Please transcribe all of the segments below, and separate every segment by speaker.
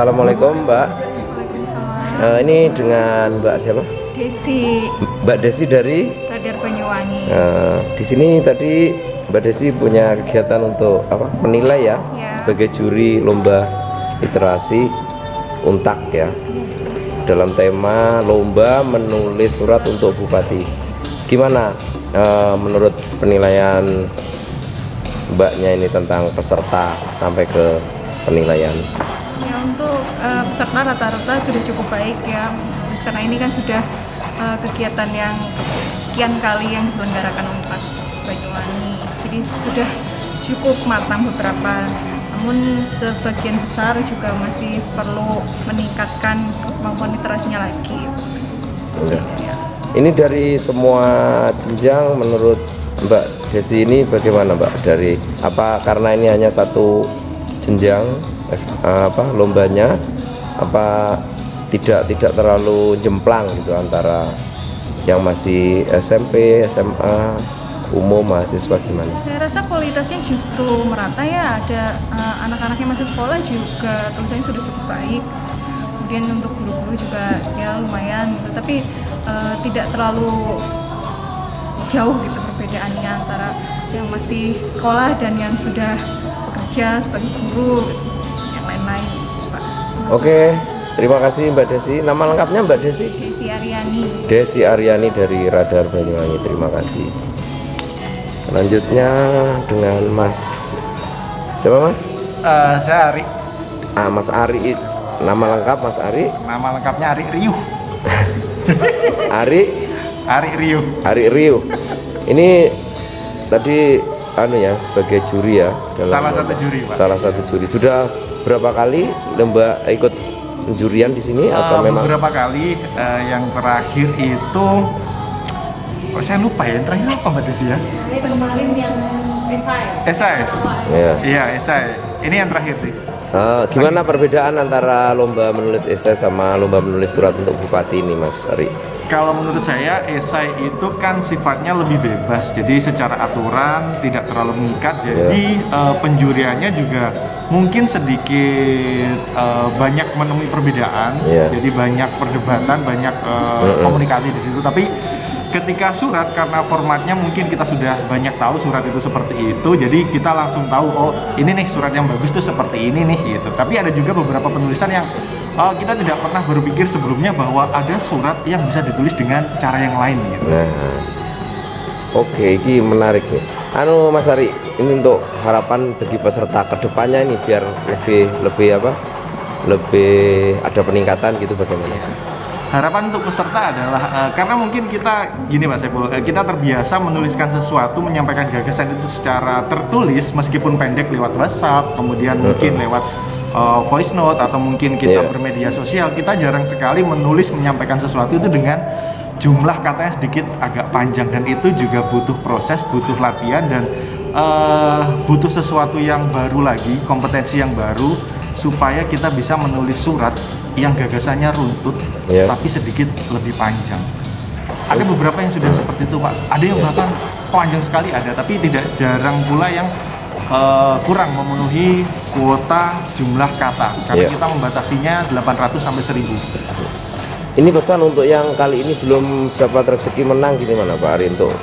Speaker 1: Assalamualaikum Mbak. Ini dengan Mbak siapa?
Speaker 2: Desi.
Speaker 1: Mbak Desi dari
Speaker 2: Radar Banyuwangi.
Speaker 1: Di sini tadi Mbak Desi punya kegiatan untuk apa? Menilai ya, sebagai juri lomba literasi Untak ya. Dalam tema lomba menulis surat untuk Bupati. Gimana menurut penilaian Mbaknya ini tentang peserta sampai ke penilaian?
Speaker 2: Ya, untuk peserta rata-rata sudah cukup baik ya. Karena ini kan sudah kegiatan yang sekian kali yang diselenggarakan Untak Banyuwangi. Jadi sudah cukup matang beberapa. Namun sebagian besar juga masih perlu meningkatkan kemampuan literasinya lagi.
Speaker 1: Ya. Ini dari semua jenjang menurut Mbak Desi ini bagaimana Mbak? Dari apa karena ini hanya satu jenjang lombanya, apa tidak terlalu jemplang gitu antara yang masih SMP, SMA, umum, mahasiswa gimana?
Speaker 2: Saya rasa kualitasnya justru merata ya. Ada anak-anak yang masih sekolah juga tulisannya sudah cukup baik. Kemudian untuk guru-guru juga ya lumayan gitu. Tapi tidak terlalu jauh gitu perbedaannya antara yang masih sekolah dan yang sudah bekerja sebagai guru yang lain-lain.
Speaker 1: Oke, terima kasih Mbak Desi. Nama lengkapnya Mbak Desi?
Speaker 2: Desi Aryani.
Speaker 1: Desi Aryani dari Radar Banyuwangi. Terima kasih. Selanjutnya dengan Mas siapa Mas?
Speaker 3: Saya Ari.
Speaker 1: Mas Ari. Nama lengkap Mas Ari?
Speaker 3: Nama lengkapnya Ari Riuh.
Speaker 1: Ari
Speaker 3: Riuh.
Speaker 1: Ari Riuh. Ini tadi ya sebagai juri ya dalam salah satu juri. Sudah berapa kali Mbak ikut penjurian di sini atau memang
Speaker 3: beberapa kali? Yang terakhir itu saya lupa ya, yang terakhir apa Mbak Desi ya?
Speaker 2: Kemarin yang esai.
Speaker 3: Iya, esai. Ini yang terakhir sih.
Speaker 1: Gimana perbedaan antara lomba menulis esai sama lomba menulis surat untuk Bupati ini Mas Ari?
Speaker 3: Kalau menurut saya esai itu kan sifatnya lebih bebas, jadi secara aturan tidak terlalu mengikat, jadi penjuriannya juga mungkin sedikit banyak menemui perbedaan, jadi banyak perdebatan, banyak komunikasi di situ. Tapi ketika surat, karena formatnya mungkin kita sudah banyak tahu surat itu seperti itu, jadi kita langsung tahu oh ini nih surat yang bagus tuh seperti ini nih gitu. Tapi ada juga beberapa penulisan yang kita tidak pernah berpikir sebelumnya bahwa ada surat yang bisa ditulis dengan cara yang lain gitu.
Speaker 1: Nah, oke, ini menarik nih. Mas Ari, ini untuk harapan bagi peserta kedepannya ini biar lebih ada peningkatan gitu bagaimana?
Speaker 3: Harapan untuk peserta adalah karena mungkin kita gini Mas Saiful, kita terbiasa menuliskan sesuatu, menyampaikan gagasan itu secara tertulis meskipun pendek lewat WhatsApp, kemudian mungkin lewat voice note atau mungkin kita bermedia sosial. Kita jarang sekali menyampaikan sesuatu itu dengan jumlah katanya sedikit agak panjang, dan itu juga butuh proses, butuh latihan, dan butuh sesuatu yang baru lagi, kompetensi yang baru supaya kita bisa menulis surat yang gagasannya runtut tapi sedikit lebih panjang. Ada beberapa yang sudah seperti itu Pak, ada yang bahkan panjang sekali ada, tapi tidak jarang pula yang kurang memenuhi kuota jumlah kata karena kita membatasinya 800 sampai 1000.
Speaker 1: Ini pesan untuk yang kali ini belum dapat rezeki menang gimana Pak Ari, untuk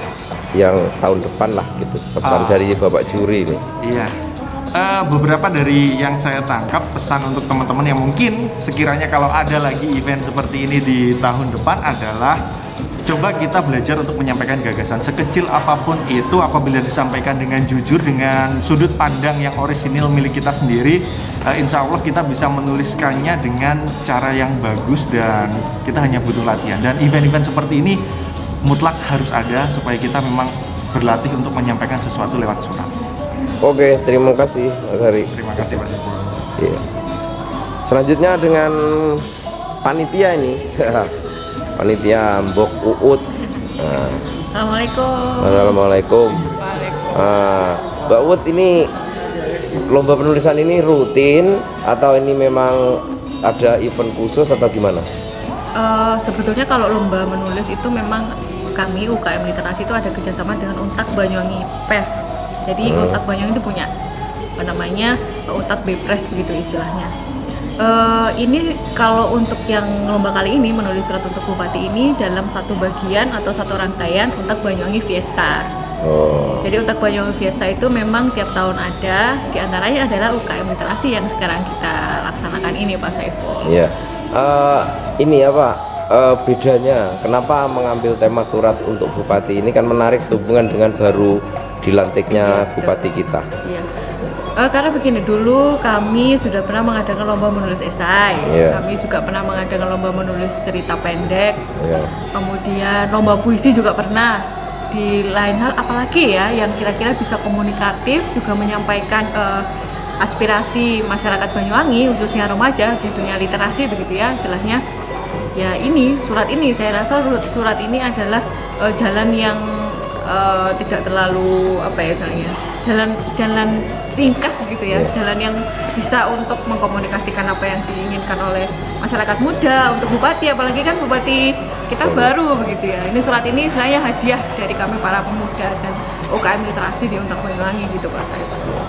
Speaker 1: yang tahun depan lah gitu, pesan dari Bapak juri ini.
Speaker 3: Iya. Beberapa dari yang saya tangkap pesan untuk teman-teman yang mungkin sekiranya kalau ada lagi event seperti ini di tahun depan adalah coba kita belajar untuk menyampaikan gagasan sekecil apapun itu, apabila disampaikan dengan jujur, dengan sudut pandang yang orisinil milik kita sendiri, insya Allah kita bisa menuliskannya dengan cara yang bagus, dan kita hanya butuh latihan. Dan event-event seperti ini mutlak harus ada supaya kita memang berlatih untuk menyampaikan sesuatu lewat surat.
Speaker 1: Oke, terima kasih Mas Hari.
Speaker 3: Terima kasih Pak Saiful.
Speaker 1: Iya. Selanjutnya dengan panitia ini. Panitia Mbok Uut. Assalamualaikum. Mbak Uut, ini lomba penulisan ini rutin atau ini memang ada event khusus atau gimana?
Speaker 2: Sebetulnya kalau lomba menulis itu memang kami UKM Literasi itu ada kerjasama dengan Untak Banyuwangi PES. Jadi Untak Banyuwangi itu punya Untak Bepres begitu istilahnya. Ini kalau untuk yang lomba kali ini menulis surat untuk bupati ini dalam satu bagian atau satu rangkaian Untak Banyuwangi Fiesta. Jadi Untak Banyuwangi Fiesta itu memang tiap tahun ada, diantaranya adalah UKM literasi yang sekarang kita laksanakan ini Pak Saiful.
Speaker 1: Iya. Ini apa bedanya? Kenapa mengambil tema surat untuk bupati ini, kan menarik sehubungan dengan baru dilantiknya bupati kita.
Speaker 2: Iya. Karena begini, dulu kami sudah pernah mengadakan lomba menulis esai, kami juga pernah mengadakan lomba menulis cerita pendek, kemudian lomba puisi juga pernah. Di lain hal apalagi ya yang kira-kira bisa komunikatif, juga menyampaikan aspirasi masyarakat Banyuwangi khususnya remaja di dunia literasi begitu ya istilahnya. Ya ini surat ini, saya rasa surat ini adalah jalan yang tidak terlalu apa ya istilahnya, jalan ringkas gitu ya, jalan yang bisa untuk mengkomunikasikan apa yang diinginkan oleh masyarakat muda untuk bupati, apalagi kan bupati kita baru begitu ya. Ini surat ini saya hadiah dari kami para pemuda dan UKM literasi di Untak Banyuwangi gitu Pak Saiful.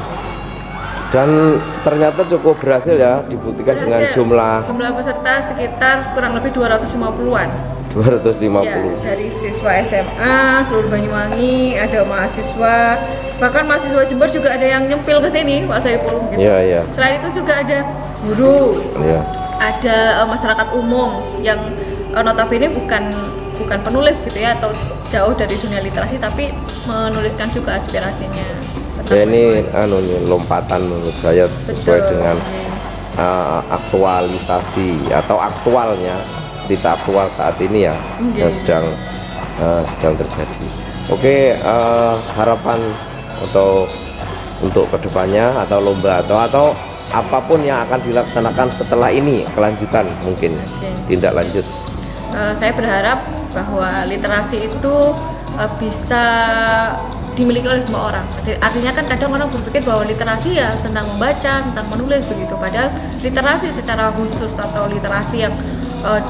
Speaker 1: Dan ternyata cukup berhasil ya, dibuktikan dengan jumlah
Speaker 2: peserta sekitar kurang lebih 250-an.
Speaker 1: 250.
Speaker 2: Ya, dari siswa SMA seluruh Banyuwangi, ada mahasiswa, bahkan mahasiswa Jember juga ada yang nyempil ke sini Pak Saiful gitu.
Speaker 1: Iya.
Speaker 2: Selain itu juga ada guru, ada masyarakat umum yang notabene bukan penulis gitu ya, atau jauh dari dunia literasi tapi menuliskan juga aspirasinya.
Speaker 1: Ya ini lompatan menurut saya sesuai dengan aktualisasi atau aktualnya, berita aktual saat ini ya yang sedang terjadi. Oke, harapan untuk kedepannya atau lomba atau apapun yang akan dilaksanakan setelah ini, kelanjutan mungkin tindak lanjut.
Speaker 2: Saya berharap bahwa literasi itu bisa dimiliki oleh semua orang. Artinya kan kadang orang berpikir bahwa literasi ya tentang membaca, tentang menulis begitu. Padahal literasi secara khusus atau literasi yang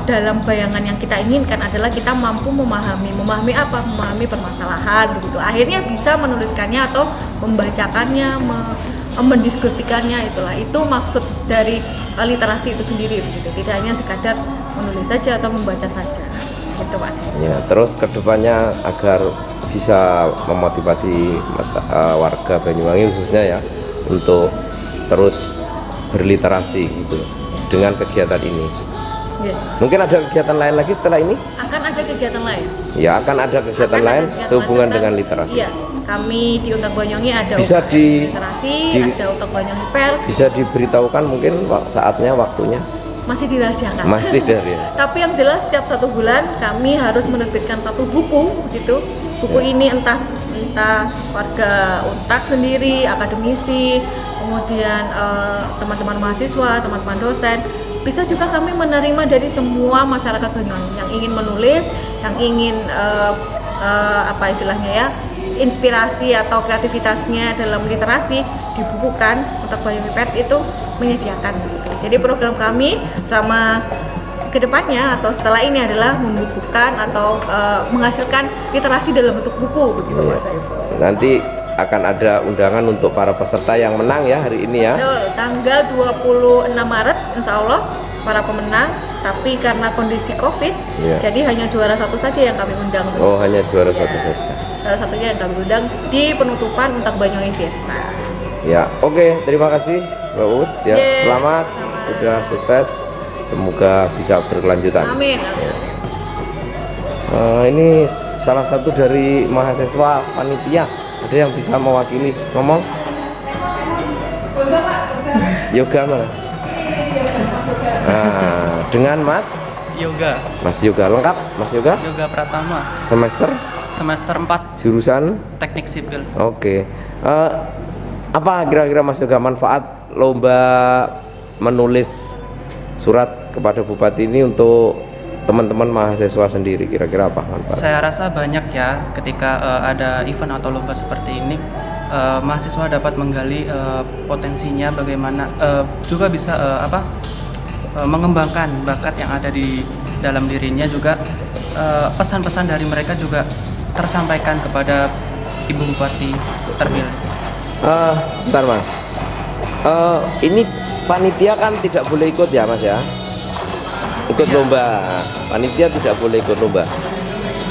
Speaker 2: dalam bayangan yang kita inginkan adalah kita mampu memahami apa, memahami permasalahan begitu. Akhirnya bisa menuliskannya atau membacakannya, mendiskusikannya, itu maksud dari literasi itu sendiri begitu. Tidak hanya sekadar menulis saja atau membaca saja. Gitu Pak.
Speaker 1: Ya, terus kedepannya agar bisa memotivasi warga Banyuwangi khususnya ya untuk terus berliterasi gitu dengan kegiatan ini. Mungkin ada kegiatan lain lagi setelah ini?
Speaker 2: Akan ada kegiatan lain.
Speaker 1: Ya, akan ada kegiatan lain sehubungan dengan literasi.
Speaker 2: Iya, kami di Untak Banyuwangi ada
Speaker 1: bisa
Speaker 2: literasi, ada Untak Banyuwangi Pers.
Speaker 1: Bisa diberitahukan mungkin saatnya, waktunya?
Speaker 2: Masih dirahasiakan.
Speaker 1: Masih dari.
Speaker 2: Tapi yang jelas setiap 1 bulan kami harus menerbitkan 1 buku gitu. Buku ini entah warga Untak sendiri, akademisi, kemudian teman-teman mahasiswa, teman-teman dosen. Bisa juga kami menerima dari semua masyarakat Banyuwangi yang ingin menulis, yang ingin apa istilahnya ya, inspirasi atau kreativitasnya dalam literasi dibukukan. Untuk Banyuwangi Pers itu menyediakan gitu. Jadi program kami selama kedepannya atau setelah ini adalah membukukan atau menghasilkan literasi dalam bentuk buku begitu Pak Saiful.
Speaker 1: Nanti akan ada undangan untuk para peserta yang menang ya hari ini ya.
Speaker 2: Tanggal 26 Maret insya Allah para pemenang, tapi karena kondisi COVID jadi hanya juara 1 saja yang kami undang.
Speaker 1: Oh, hanya juara 1 saja.
Speaker 2: Salah satunya yang kami undang di penutupan Untak Banyuwangi Fiesta.
Speaker 1: Ya, oke, terima kasih Mbak Uut ya. Selamat, sudah sukses. Semoga bisa berkelanjutan.
Speaker 2: Amin.
Speaker 1: Ini salah satu dari mahasiswa panitia. Ada yang bisa mewakili ngomong? Yoga mana? Dengan Mas
Speaker 4: Yoga.
Speaker 1: Mas Yoga, lengkap Mas Yoga?
Speaker 4: Yoga Pratama.
Speaker 1: Semester
Speaker 4: 4.
Speaker 1: Jurusan
Speaker 4: Teknik Sipil.
Speaker 1: Oke. Apa kira-kira Mas Yoga manfaat lomba menulis surat kepada bupati ini untuk teman-teman mahasiswa sendiri, kira-kira apa manfaat?
Speaker 4: Saya rasa banyak ya, ketika ada event atau lomba seperti ini, mahasiswa dapat menggali potensinya, bagaimana juga bisa mengembangkan bakat yang ada di dalam dirinya, juga pesan-pesan dari mereka juga tersampaikan kepada Ibu Bupati terpilih.
Speaker 1: Bentar Mas, ini panitia kan tidak boleh ikut ya Mas ya, ikut lomba. Panitia tidak boleh ikut lomba.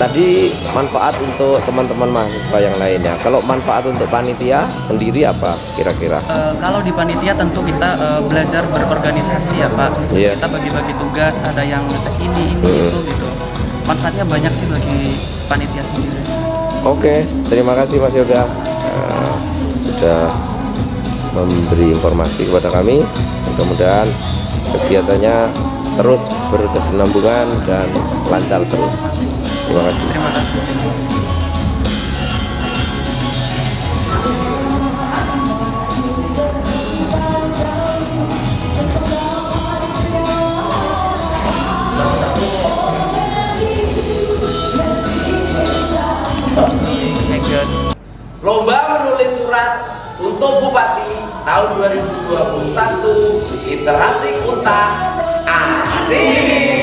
Speaker 1: Tadi manfaat untuk teman-teman mahasiswa yang lainnya. Kalau manfaat untuk panitia sendiri apa kira-kira?
Speaker 4: Kalau di panitia tentu kita belajar berorganisasi ya Pak.
Speaker 1: Iya.
Speaker 4: Kita bagi-bagi tugas, ada yang ngecek ini itu gitu. Manfaatnya banyak sih bagi panitia sendiri.
Speaker 1: Oke, terima kasih Mas Yoga sudah memberi informasi kepada kami. Mudah-mudahan kegiatannya terus berkesinambungan dan lancar terus. Terima kasih.
Speaker 4: Terima kasih.
Speaker 1: Lomba menulis surat untuk Bupati tahun 2021 Literasi Unta asik.